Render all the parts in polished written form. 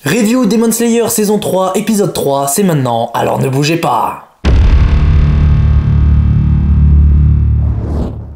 Review Demon Slayer saison 3, épisode 3, c'est maintenant, alors ne bougez pas.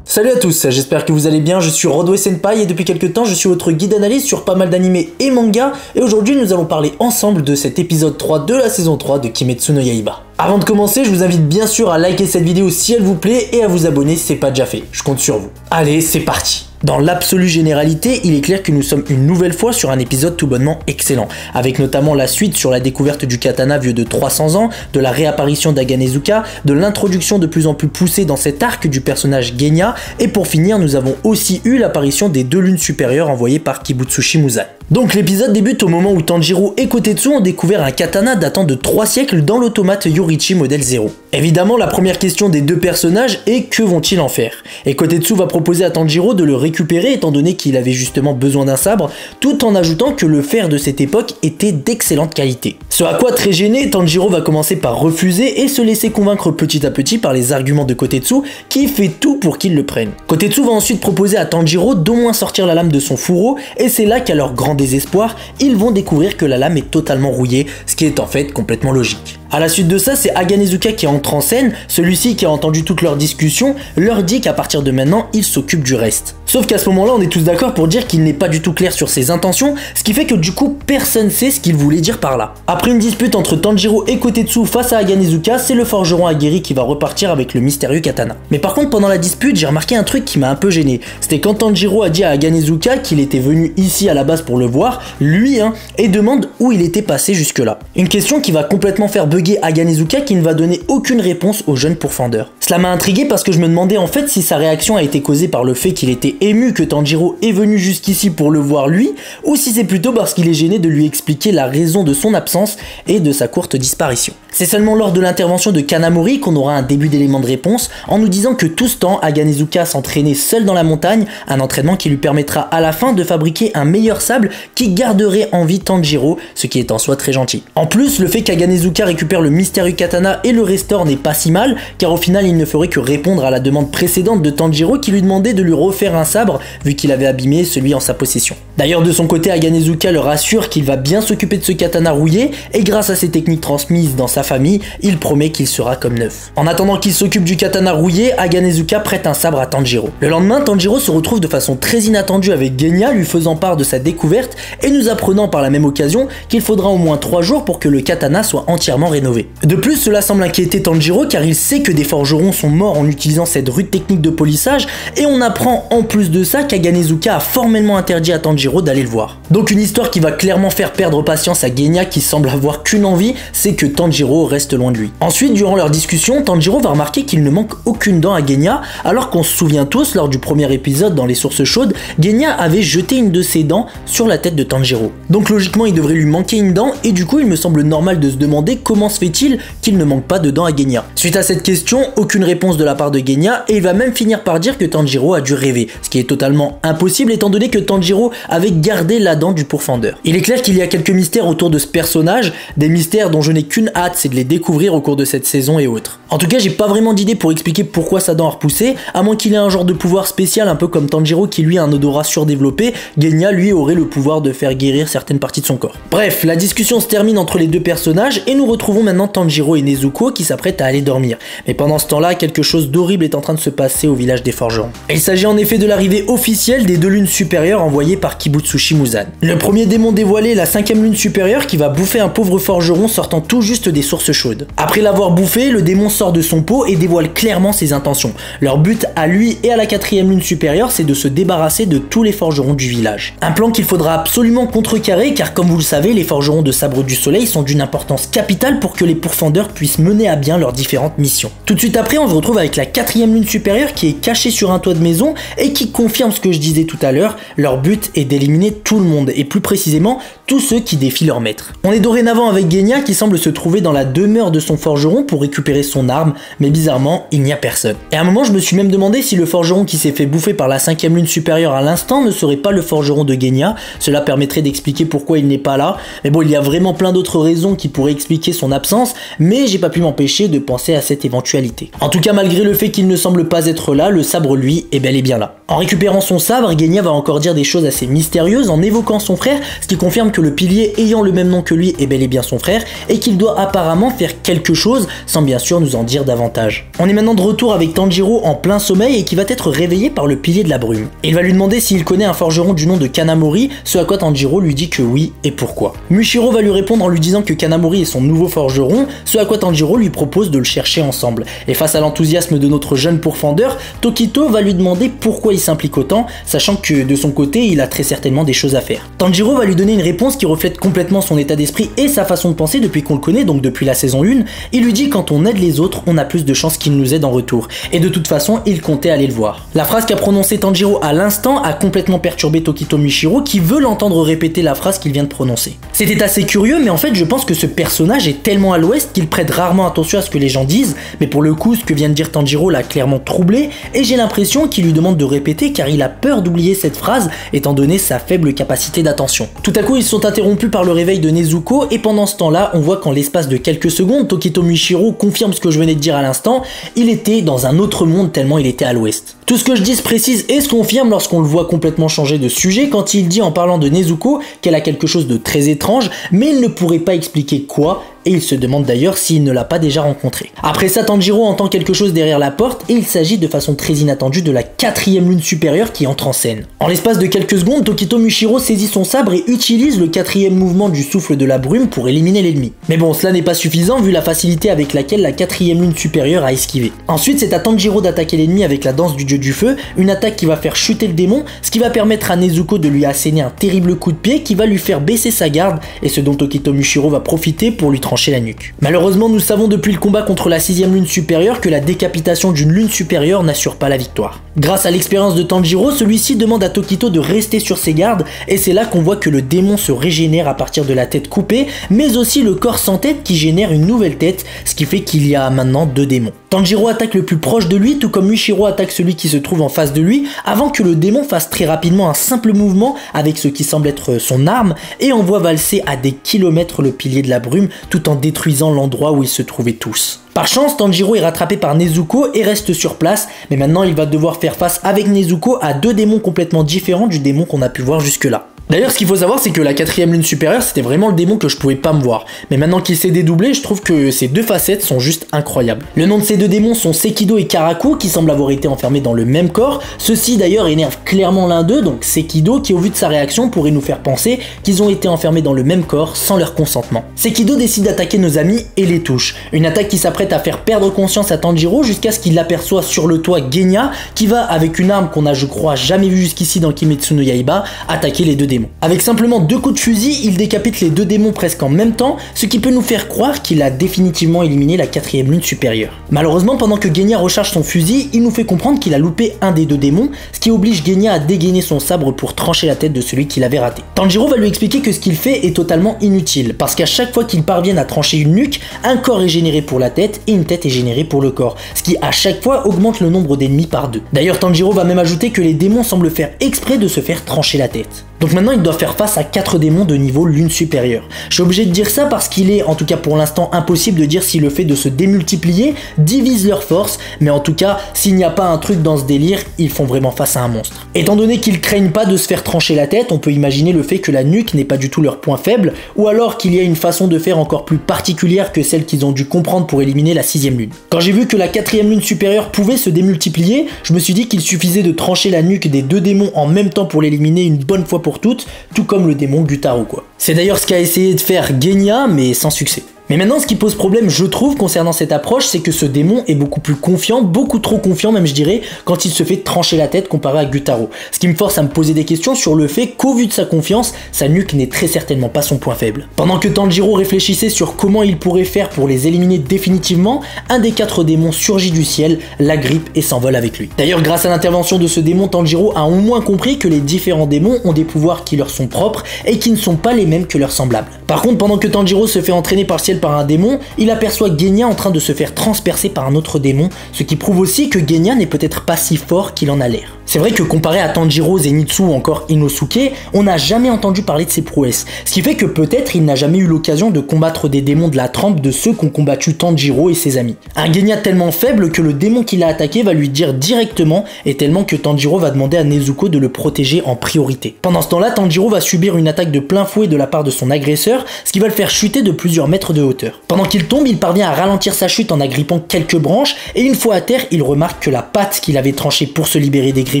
Salut à tous, j'espère que vous allez bien, je suis Rodway Senpai et depuis quelques temps je suis votre guide analyse sur pas mal d'animés et mangas et aujourd'hui nous allons parler ensemble de cet épisode 3 de la saison 3 de Kimetsu no Yaiba. Avant de commencer, je vous invite bien sûr à liker cette vidéo si elle vous plaît et à vous abonner si c'est pas déjà fait, je compte sur vous. Allez, c'est parti. Dans l'absolue généralité, il est clair que nous sommes une nouvelle fois sur un épisode tout bonnement excellent, avec notamment la suite sur la découverte du katana vieux de 300 ans, de la réapparition d'Aganezuka, de l'introduction de plus en plus poussée dans cet arc du personnage Genya, et pour finir, nous avons aussi eu l'apparition des deux lunes supérieures envoyées par Kibutsushi Muzan. Donc l'épisode débute au moment où Tanjiro et Kotetsu ont découvert un katana datant de 3 siècles dans l'automate Yoriichi modèle 0. Évidemment, la première question des deux personnages est que vont-ils en faire? Et Kotetsu va proposer à Tanjiro de le récupérer étant donné qu'il avait justement besoin d'un sabre, tout en ajoutant que le fer de cette époque était d'excellente qualité. Ce à quoi très gêné, Tanjiro va commencer par refuser et se laisser convaincre petit à petit par les arguments de Kotetsu qui fait tout pour qu'il le prenne. Kotetsu va ensuite proposer à Tanjiro d'au moins sortir la lame de son fourreau et c'est là qu'à leur grand désespoir, ils vont découvrir que la lame est totalement rouillée, ce qui est en fait complètement logique. A la suite de ça, c'est Aganezuka qui entre en scène, celui-ci qui a entendu toute leur discussion, leur dit qu'à partir de maintenant, il s'occupe du reste. Sauf qu'à ce moment-là, on est tous d'accord pour dire qu'il n'est pas du tout clair sur ses intentions, ce qui fait que du coup, personne sait ce qu'il voulait dire par là. Après une dispute entre Tanjiro et Kotetsu face à Aganezuka, c'est le forgeron aguerri qui va repartir avec le mystérieux katana. Mais par contre, pendant la dispute, j'ai remarqué un truc qui m'a un peu gêné. C'était quand Tanjiro a dit à Aganezuka qu'il était venu ici à la base pour le voir, lui, et demande où il était passé jusque-là. Une question qui va complètement faire bugger Aganezuka qui ne va donner aucune réponse au jeune pourfendeur. Cela m'a intrigué parce que je me demandais en fait si sa réaction a été causée par le fait qu'il était ému que Tanjiro est venu jusqu'ici pour le voir lui, ou si c'est plutôt parce qu'il est gêné de lui expliquer la raison de son absence et de sa courte disparition. C'est seulement lors de l'intervention de Kanamori qu'on aura un début d'élément de réponse en nous disant que tout ce temps, Aganezuka s'entraînait seul dans la montagne, un entraînement qui lui permettra à la fin de fabriquer un meilleur sable qui garderait en vie Tanjiro, ce qui est en soi très gentil. En plus, le fait qu'Aganezuka récupère le mystérieux katana et le restaure n'est pas si mal, car au final il ne ferait que répondre à la demande précédente de Tanjiro qui lui demandait de lui refaire un sabre vu qu'il avait abîmé celui en sa possession. D'ailleurs de son côté, Aganezuka le rassure qu'il va bien s'occuper de ce katana rouillé et grâce à ses techniques transmises dans sa famille, il promet qu'il sera comme neuf. En attendant qu'il s'occupe du katana rouillé, Aganezuka prête un sabre à Tanjiro. Le lendemain, Tanjiro se retrouve de façon très inattendue avec Genya lui faisant part de sa découverte et nous apprenant par la même occasion qu'il faudra au moins 3 jours pour que le katana soit entièrement rénové. De plus, cela semble inquiéter Tanjiro car il sait que des forgerons sont morts en utilisant cette rude technique de polissage et on apprend en plus de ça qu'Aganezuka a formellement interdit à Tanjiro d'aller le voir. Donc une histoire qui va clairement faire perdre patience à Genya qui semble avoir qu'une envie, c'est que Tanjiro reste loin de lui. Ensuite, durant leur discussion, Tanjiro va remarquer qu'il ne manque aucune dent à Genya alors qu'on se souvient tous lors du premier épisode dans les sources chaudes, Genya avait jeté une de ses dents sur la tête de Tanjiro. Donc logiquement il devrait lui manquer une dent et du coup il me semble normal de se demander comment se fait-il qu'il ne manque pas de dents à Genya. Suite à cette question, aucune réponse de la part de Genya et il va même finir par dire que Tanjiro a dû rêver, ce qui est totalement impossible étant donné que Tanjiro avait gardé la dent du pourfendeur. Il est clair qu'il y a quelques mystères autour de ce personnage, des mystères dont je n'ai qu'une hâte, c'est de les découvrir au cours de cette saison et autres. En tout cas, j'ai pas vraiment d'idée pour expliquer pourquoi sa dent a repoussé, à moins qu'il ait un genre de pouvoir spécial un peu comme Tanjiro qui lui a un odorat surdéveloppé, Genya lui aurait le pouvoir de faire guérir certaines parties de son corps. Bref, la discussion se termine entre les deux personnages et nous retrouvons maintenant Tanjiro et Nezuko qui s'apprêtent à aller dormir. Mais pendant ce temps-là, quelque chose d'horrible est en train de se passer au village des forgerons. Il s'agit en effet de l'arrivée officielle des deux lunes supérieures envoyées par Kibutsushi Muzan. Le premier démon dévoilé est la 5e lune supérieure qui va bouffer un pauvre forgeron sortant tout juste des sources chaudes. Après l'avoir bouffé, le démon sort de son pot et dévoile clairement ses intentions. Leur but à lui et à la 4e lune supérieure, c'est de se débarrasser de tous les forgerons du village. Un plan qu'il faudra absolument contrecarrer car comme vous le savez, les forgerons de Sabre du Soleil sont d'une importance capitale pour que les pourfendeurs puissent mener à bien leurs différentes missions. Tout de suite après, on se retrouve avec la 4e lune supérieure qui est cachée sur un toit de maison et qui confirme ce que je disais tout à l'heure, leur but est d'éliminer tout le monde et plus précisément tous ceux qui défient leur maître. On est dorénavant avec Genya qui semble se trouver dans la demeure de son forgeron pour récupérer son arme, mais bizarrement il n'y a personne. Et à un moment je me suis même demandé si le forgeron qui s'est fait bouffer par la 5e lune supérieure à l'instant ne serait pas le forgeron de Genya, cela permettrait d'expliquer pourquoi il n'est pas là, mais bon il y a vraiment plein d'autres raisons qui pourraient expliquer son absence, mais j'ai pas pu m'empêcher de penser à cette éventualité. En tout cas malgré le fait qu'il ne semble pas être là, le sabre lui est bel et bien là. En récupérant son sabre, Genya va encore dire des choses assez mystérieuses en évoquant son frère, ce qui confirme que le pilier ayant le même nom que lui est bel et bien son frère et qu'il doit apparemment faire quelque chose sans bien sûr nous en dire davantage. On est maintenant de retour avec Tanjiro en plein sommeil et qui va être réveillé par le pilier de la brume. Il va lui demander s'il connaît un forgeron du nom de Kanamori, ce à quoi Tanjiro lui dit que oui et pourquoi. Mushiro va lui répondre en lui disant que Kanamori est son nouveau forgeron, ce à quoi Tanjiro lui propose de le chercher ensemble. Et face à l'enthousiasme de notre jeune pourfendeur, Tokito va lui demander pourquoi il s'implique autant, sachant que de son côté il a très certainement des choses à faire. Tanjiro va lui donner une réponse qui reflète complètement son état d'esprit et sa façon de penser depuis qu'on le connaît, donc depuis la saison 1. Il lui dit quand on aide les autres, on a plus de chances qu'ils nous aident en retour. Et de toute façon, il comptait aller le voir. La phrase qu'a prononcée Tanjiro à l'instant a complètement perturbé Tokito Mushiro qui veut l'entendre répéter la phrase qu'il vient de prononcer. C'était assez curieux, mais en fait je pense que ce personnage est tellement à l'ouest qu'il prête rarement attention à ce que les gens disent, mais pour le coup ce que vient de dire Tanjiro l'a clairement troublé et j'ai l'impression qu'il lui demande de répéter car il a peur d'oublier cette phrase étant donné sa faible capacité d'attention. Tout à coup ils sont interrompus par le réveil de Nezuko et pendant ce temps-là on voit qu'en l'espace de quelques secondes Tokito Mushiro confirme ce que je venais de dire à l'instant, il était dans un autre monde tellement il était à l'ouest. Tout ce que je dis se précise et se confirme lorsqu'on le voit complètement changer de sujet quand il dit en parlant de Nezuko qu'elle a quelque chose de très étrange mais il ne pourrait pas expliquer quoi et il se demande d'ailleurs s'il ne l'a pas déjà rencontré. Après ça, Tanjiro entend quelque chose derrière la porte et il s'agit de façon très inattendue de la 4e lune supérieure qui entre en scène. En l'espace de quelques secondes, Tokito Mushiro saisit son sabre et utilise le 4e mouvement du souffle de la brume pour éliminer l'ennemi. Mais bon, cela n'est pas suffisant vu la facilité avec laquelle la 4e lune supérieure a esquivé. Ensuite, c'est à Tanjiro d'attaquer l'ennemi avec la danse du dieu du feu, une attaque qui va faire chuter le démon, ce qui va permettre à Nezuko de lui asséner un terrible coup de pied qui va lui faire baisser sa garde et ce dont Tokito Mushiro va profiter pour lui trancher la nuque. Malheureusement, nous savons depuis le combat contre la 6e lune supérieure que la décapitation d'une lune supérieure n'assure pas la victoire. Grâce à l'expérience de Tanjiro, celui-ci demande à Tokito de rester sur ses gardes et c'est là qu'on voit que le démon se régénère à partir de la tête coupée, mais aussi le corps sans tête qui génère une nouvelle tête, ce qui fait qu'il y a maintenant 2 démons. Tanjiro attaque le plus proche de lui, tout comme Mushiro attaque celui qui se trouve en face de lui, avant que le démon fasse très rapidement un simple mouvement avec ce qui semble être son arme et envoie valser à des kilomètres le pilier de la brume tout en détruisant l'endroit où ils se trouvaient tous. Par chance, Tanjiro est rattrapé par Nezuko et reste sur place, mais maintenant il va devoir faire face avec Nezuko à 2 démons complètement différents du démon qu'on a pu voir jusque-là. D'ailleurs, ce qu'il faut savoir, c'est que la 4e lune supérieure, c'était vraiment le démon que je pouvais pas me voir. Mais maintenant qu'il s'est dédoublé, je trouve que ces 2 facettes sont juste incroyables. Le nom de ces 2 démons sont Sekido et Karaku, qui semblent avoir été enfermés dans le même corps. Ceux-ci d'ailleurs énervent clairement l'un d'eux, donc Sekido, qui au vu de sa réaction pourrait nous faire penser qu'ils ont été enfermés dans le même corps sans leur consentement. Sekido décide d'attaquer nos amis et les touche. Une attaque qui s'apprête à faire perdre conscience à Tanjiro jusqu'à ce qu'il aperçoive sur le toit Genya, qui va, avec une arme qu'on a je crois jamais vue jusqu'ici dans Kimetsu no Yaiba, attaquer les 2 démons. Avec simplement 2 coups de fusil, il décapite les 2 démons presque en même temps, ce qui peut nous faire croire qu'il a définitivement éliminé la 4e lune supérieure. Malheureusement, pendant que Genya recharge son fusil, il nous fait comprendre qu'il a loupé un des 2 démons, ce qui oblige Genya à dégainer son sabre pour trancher la tête de celui qui l'avait raté. Tanjiro va lui expliquer que ce qu'il fait est totalement inutile, parce qu'à chaque fois qu'il parvient à trancher une nuque, un corps est généré pour la tête et une tête est générée pour le corps, ce qui à chaque fois augmente le nombre d'ennemis par 2. D'ailleurs, Tanjiro va même ajouter que les démons semblent faire exprès de se faire trancher la tête. Donc maintenant il doit faire face à 4 démons de niveau lune supérieure. Je suis obligé de dire ça parce qu'il est, en tout cas pour l'instant, impossible de dire si le fait de se démultiplier divise leur force, mais en tout cas, s'il n'y a pas un truc dans ce délire, ils font vraiment face à un monstre. Étant donné qu'ils craignent pas de se faire trancher la tête, on peut imaginer le fait que la nuque n'est pas du tout leur point faible, ou alors qu'il y a une façon de faire encore plus particulière que celle qu'ils ont dû comprendre pour éliminer la 6e lune. Quand j'ai vu que la 4e lune supérieure pouvait se démultiplier, je me suis dit qu'il suffisait de trancher la nuque des 2 démons en même temps pour l'éliminer une bonne fois pour toutes, tout comme le démon Gyutaro quoi. C'est d'ailleurs ce qu'a essayé de faire Genya, mais sans succès. Mais maintenant, ce qui pose problème, je trouve, concernant cette approche, c'est que ce démon est beaucoup plus confiant, beaucoup trop confiant même je dirais, quand il se fait trancher la tête comparé à Gyutaro. Ce qui me force à me poser des questions sur le fait qu'au vu de sa confiance, sa nuque n'est très certainement pas son point faible. Pendant que Tanjiro réfléchissait sur comment il pourrait faire pour les éliminer définitivement, un des 4 démons surgit du ciel, l'agrippe et s'envole avec lui. D'ailleurs, grâce à l'intervention de ce démon, Tanjiro a au moins compris que les différents démons ont des pouvoirs qui leur sont propres et qui ne sont pas les mêmes que leurs semblables. Par contre, pendant que Tanjiro se fait entraîner par le ciel par un démon, il aperçoit Genya en train de se faire transpercer par un autre démon, ce qui prouve aussi que Genya n'est peut-être pas si fort qu'il en a l'air. C'est vrai que comparé à Tanjiro, Zenitsu ou encore Inosuke, on n'a jamais entendu parler de ses prouesses, ce qui fait que peut-être il n'a jamais eu l'occasion de combattre des démons de la trempe de ceux qu'ont combattu Tanjiro et ses amis. Un Genya tellement faible que le démon qui l'a attaqué va lui dire directement, et tellement que Tanjiro va demander à Nezuko de le protéger en priorité. Pendant ce temps-là, Tanjiro va subir une attaque de plein fouet de la part de son agresseur, ce qui va le faire chuter de plusieurs mètres de hauteur. Pendant qu'il tombe, il parvient à ralentir sa chute en agrippant quelques branches, et une fois à terre, il remarque que la patte qu'il avait tranchée pour se libérer des griffes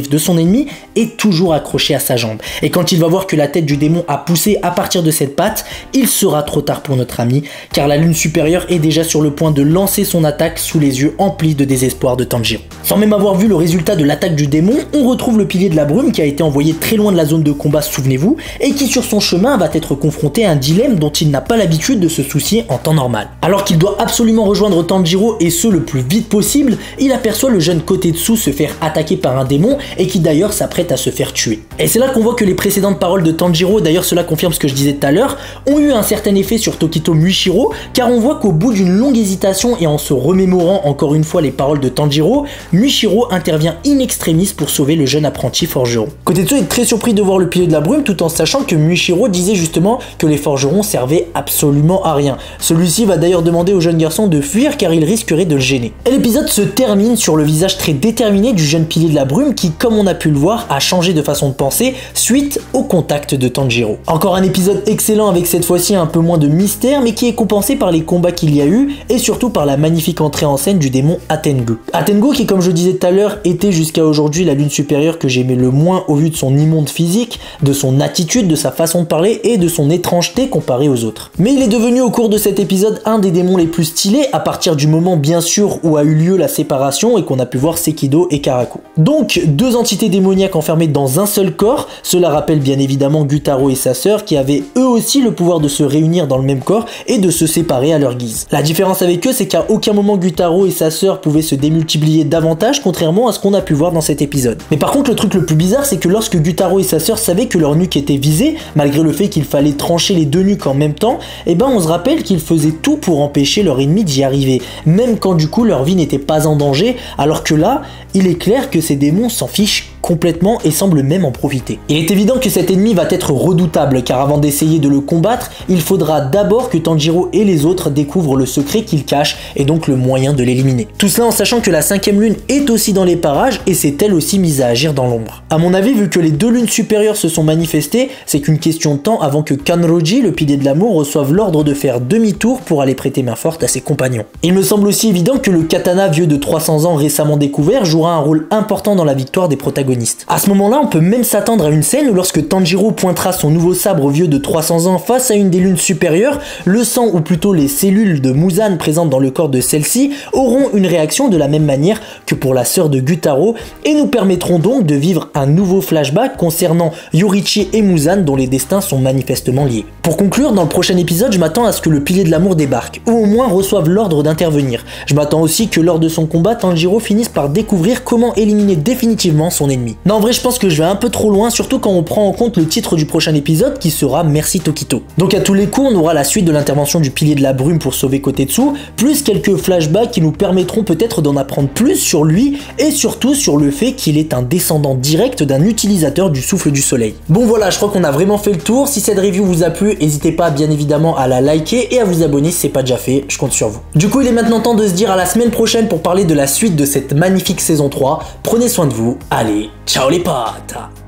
de son ennemi est toujours accrochée à sa jambe. Et quand il va voir que la tête du démon a poussé à partir de cette patte, il sera trop tard pour notre ami, car la lune supérieure est déjà sur le point de lancer son attaque sous les yeux emplis de désespoir de Tanjiro. Sans même avoir vu le résultat de l'attaque du démon, on retrouve le pilier de la brume qui a été envoyé très loin de la zone de combat, souvenez-vous, et qui sur son chemin va être confronté à un dilemme dont il n'a pas l'habitude de se soucier en temps normal. Alors qu'il doit absolument rejoindre Tanjiro et ce le plus vite possible, il aperçoit le jeune Kotetsu se faire attaquer par un démon et qui d'ailleurs s'apprête à se faire tuer. Et c'est là qu'on voit que les précédentes paroles de Tanjiro, d'ailleurs cela confirme ce que je disais tout à l'heure, ont eu un certain effet sur Tokito Muishiro, car on voit qu'au bout d'une longue hésitation et en se remémorant encore une fois les paroles de Tanjiro, Muishiro intervient in extremis pour sauver le jeune apprenti forgeron. Kotetsu est très surpris de voir le pilier de la brume tout en sachant que Muishiro disait justement que les forgerons servaient absolument à rien. Celui-ci va d'ailleurs demander au jeune garçon de fuir car il risquerait de le gêner. Et l'épisode se termine sur le visage très déterminé du jeune pilier de la brume qui, comme on a pu le voir, a changé de façon de penser suite au contact de Tanjiro. Encore un épisode excellent avec cette fois-ci un peu moins de mystère mais qui est compensé par les combats qu'il y a eu et surtout par la magnifique entrée en scène du démon Atengu. Atengu qui, comme je disais tout à l'heure, était jusqu'à aujourd'hui la lune supérieure que j'aimais le moins au vu de son immonde physique, de son attitude, de sa façon de parler et de son étrangeté comparée aux autres. Mais il est devenu au cours de cet épisode un des démons les plus stylés à partir du moment bien sûr où a eu lieu la séparation et qu'on a pu voir Sekido et Karaku. Donc deux entités démoniaques enfermées dans un seul corps, cela rappelle bien évidemment Gyutaro et sa sœur qui avaient eux aussi le pouvoir de se réunir dans le même corps et de se séparer à leur guise. La différence avec eux c'est qu'à aucun moment Gyutaro et sa sœur pouvaient se démultiplier davantage contrairement à ce qu'on a pu voir dans cet épisode. Mais par contre le truc le plus bizarre c'est que lorsque Gyutaro et sa sœur savaient que leur nuque était visée, malgré le fait qu'il fallait trancher les deux nuques en même temps, et ben on se rappelle qu'ils faisaient tout pour empêcher leur ennemi d'y arriver, même quand du coup leur vie n'était pas en danger, alors que là, il est clair que ces démons s'en fichent complètement et semblent même en profiter. Il est évident que cet ennemi va être redoutable car avant d'essayer de le combattre, il faudra d'abord que Tanjiro et les autres découvrent le secret qu'il cache et donc le moyen de l'éliminer. Tout cela en sachant que la 5e lune est aussi dans les parages et s'est elle aussi mise à agir dans l'ombre. A mon avis, vu que les deux lunes supérieures se sont manifestées, c'est qu'une question de temps avant que Kanroji, le pilier de l'amour, reçoive l'ordre de faire demi-tour pour aller prêter main forte à ses compagnons. Il me semble aussi évident que le katana vieux de 300 ans récemment découvert jouera un rôle important dans la victoire des protagonistes. À ce moment-là, on peut même s'attendre à une scène où lorsque Tanjiro pointera son nouveau sabre vieux de 300 ans face à une des lunes supérieures, le sang ou plutôt les cellules de Muzan présentes dans le corps de celle-ci auront une réaction de la même manière que pour la sœur de Gyutaro et nous permettront donc de vivre un nouveau flashback concernant Yorichi et Muzan dont les destins sont manifestement liés. Pour conclure, dans le prochain épisode, je m'attends à ce que le pilier de l'amour débarque, ou au moins reçoive l'ordre d'intervenir. Je m'attends aussi que lors de son combat, Tanjiro finisse par découvrir comment éliminer définitivement son ennemi. Non, en vrai, je pense que je vais un peu trop loin, surtout quand on prend en compte le titre du prochain épisode qui sera Merci Tokito. Donc à tous les coups, on aura la suite de l'intervention du pilier de la brume pour sauver Kotetsu, plus quelques flashbacks qui nous permettront peut-être d'en apprendre plus sur lui et surtout sur le fait qu'il est un descendant direct d'un utilisateur du souffle du soleil. Bon voilà, je crois qu'on a vraiment fait le tour. Si cette review vous a plu, n'hésitez pas bien évidemment à la liker et à vous abonner si c'est pas déjà fait, je compte sur vous. Du coup, il est maintenant temps de se dire à la semaine prochaine pour parler de la suite de cette magnifique saison 3. Prenez soin de vous, allez, ciao les potes!